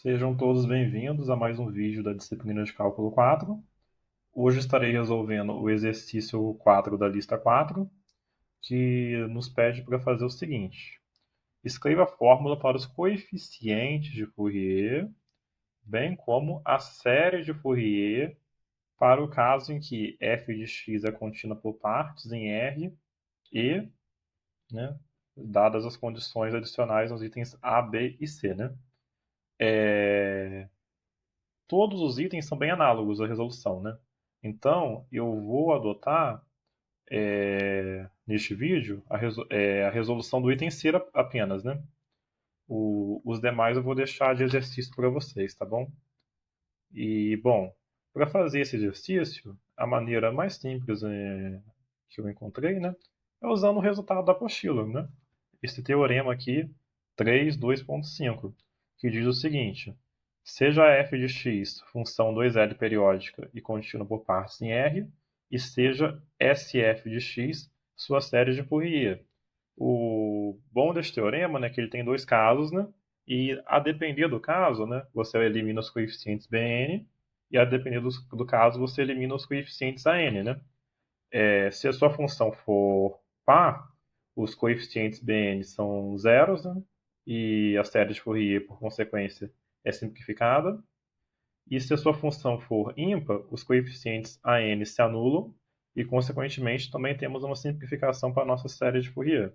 Sejam todos bem-vindos a mais um vídeo da disciplina de Cálculo 4. Hoje estarei resolvendo o exercício 4 da lista 4, que nos pede para fazer o seguinte. Escreva a fórmula para os coeficientes de Fourier, bem como a série de Fourier para o caso em que f de x é contínua por partes em R e, né, dadas as condições adicionais nos itens A, B e C, né? Todos os itens são bem análogos à resolução, né? Então, eu vou adotar, neste vídeo, a resolução do item C apenas, né? Os demais eu vou deixar de exercício para vocês, tá bom? E, bom, para fazer esse exercício, a maneira mais simples que eu encontrei, né, é usando o resultado da apostila, né? Esse teorema aqui, 3.2.5, que diz o seguinte: seja f de x função 2L periódica e contínua por partes em R, e seja SF de x sua série de Fourier. O bom desse teorema, né, é que ele tem dois casos, né? E a depender do caso, né, você elimina os coeficientes Bn, e a depender do caso, você elimina os coeficientes An, né? Se a sua função for par, os coeficientes Bn são zeros, né? E a série de Fourier, por consequência, é simplificada. E se a sua função for ímpar, os coeficientes An se anulam, e, consequentemente, também temos uma simplificação para a nossa série de Fourier.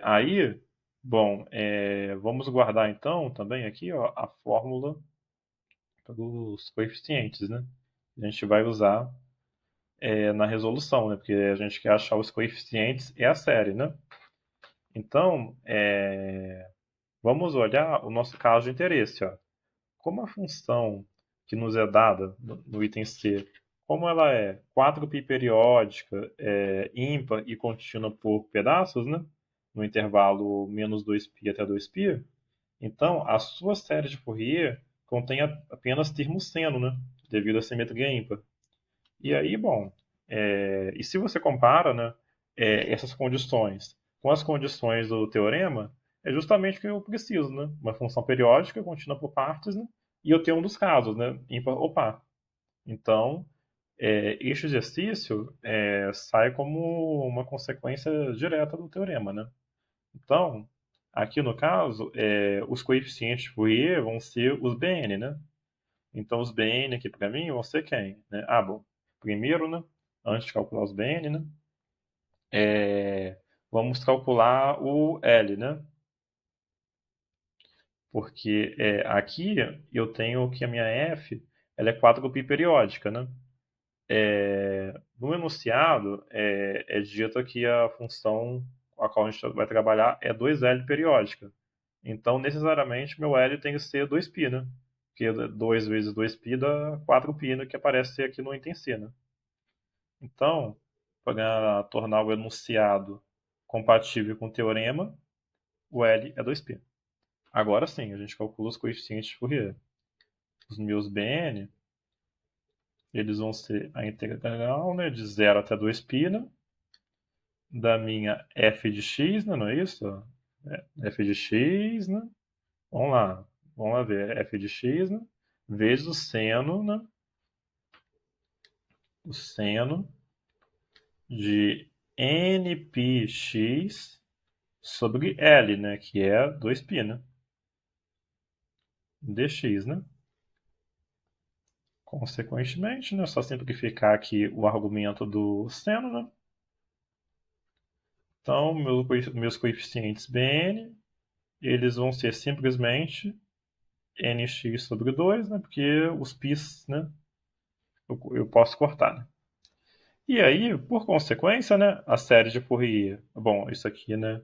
Aí, bom, vamos guardar então também aqui, ó, a fórmula dos coeficientes, né? A gente vai usar na resolução, né? Porque a gente quer achar os coeficientes e a série, né? Então, vamos olhar o nosso caso de interesse, ó. Como a função que nos é dada no item C, como ela é 4π periódica, ímpar e contínua por pedaços, né? No intervalo menos 2π até 2π, então a sua série de Fourier contém apenas termo seno, né? Devido à simetria ímpar. E aí, bom, e se você compara, né, essas condições com as condições do teorema, é justamente o que eu preciso, né? Uma função periódica contínua por partes, né? E eu tenho um dos casos, né? Ímpar ou par. Então, este exercício sai como uma consequência direta do teorema, né? Então, aqui no caso, os coeficientes Fourier vão ser os Bn, né? Então, os Bn aqui para mim vão ser quem? Né? Ah, bom, primeiro, né? Antes de calcular os Bn, né? Vamos calcular o L, né? Porque aqui eu tenho que a minha f ela é 4π periódica, né? No enunciado é dito que a função a qual a gente vai trabalhar é 2L periódica. Então, necessariamente, meu L tem que ser 2π, né? Porque 2 vezes 2π dá 4π, né? Que aparece aqui no item C, né? Então, para tornar o enunciado compatível com o teorema, o L é 2π. Agora sim, a gente calcula os coeficientes de Fourier. Os meus Bn, eles vão ser a integral, né, de 0 até 2π, né, da minha f de x, né, não é isso? F de x, né? Vamos lá ver. F de x, né, vezes o seno de nπx sobre L, né, que é 2π, né? Dx, né? Consequentemente, né, é só simplificar aqui o argumento do seno, né? Então, meus coeficientes Bn, eles vão ser simplesmente nx sobre 2, né? Porque os π's, né, eu posso cortar, né? E aí, por consequência, né, a série de Fourier, bom, isso aqui, né,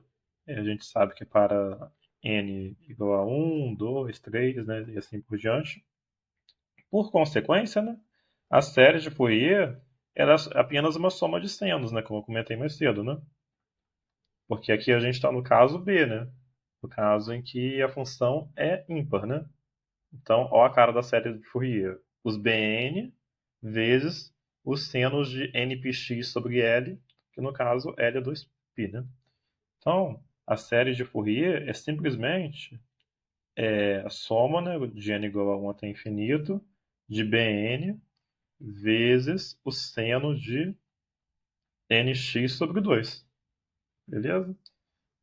a gente sabe que é para n igual a 1, 2, 3, né, e assim por diante. Por consequência, né, a série de Fourier era apenas uma soma de senos, né, como eu comentei mais cedo, né? Porque aqui a gente está no caso B, né? No caso em que a função é ímpar, né? Então, ó a cara da série de Fourier. Os Bn vezes os senos de npx sobre L, que no caso L é 2π, né? Então, a série de Fourier é simplesmente é a soma, né, de n igual a 1 até infinito, de Bn vezes o seno de nx sobre 2. Beleza?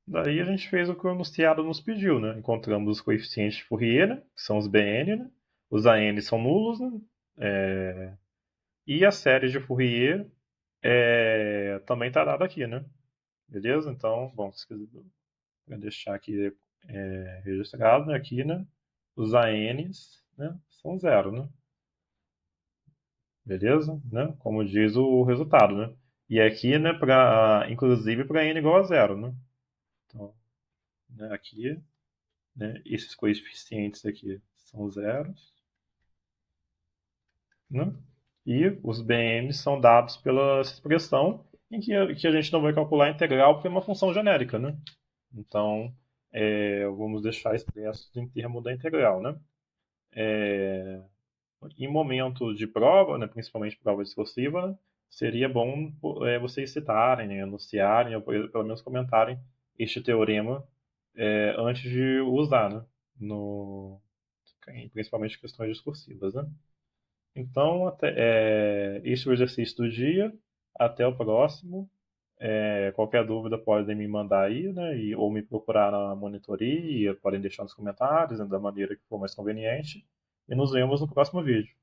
Daí a gente fez o que o enunciado nos pediu, né? Encontramos os coeficientes de Fourier, né? Que são os Bn, né? Os An são nulos, né? E a série de Fourier também está dada aqui, né? Beleza? Então, bom, se quiser deixar aqui registrado, né? Aqui, né? Os ANs, né? São zero, né? Beleza? Né? Como diz o resultado, né? E aqui, né? Inclusive para n igual a zero, né? Então, né? Aqui, né? Esses coeficientes aqui são zeros, né? E os BMs são dados pela expressão que a gente não vai calcular a integral porque é uma função genérica, né? Então, vamos deixar expresso em termos da integral, né? Em momento de prova, né, principalmente prova discursiva, né, seria bom vocês citarem, né, anunciarem, ou pelo menos comentarem este teorema antes de usar, né, principalmente em questões discursivas, né? Então, este é o exercício do dia. Até o próximo. Qualquer dúvida podem me mandar aí, né? Ou me procurar na monitoria, podem deixar nos comentários, né, da maneira que for mais conveniente. E nos vemos no próximo vídeo.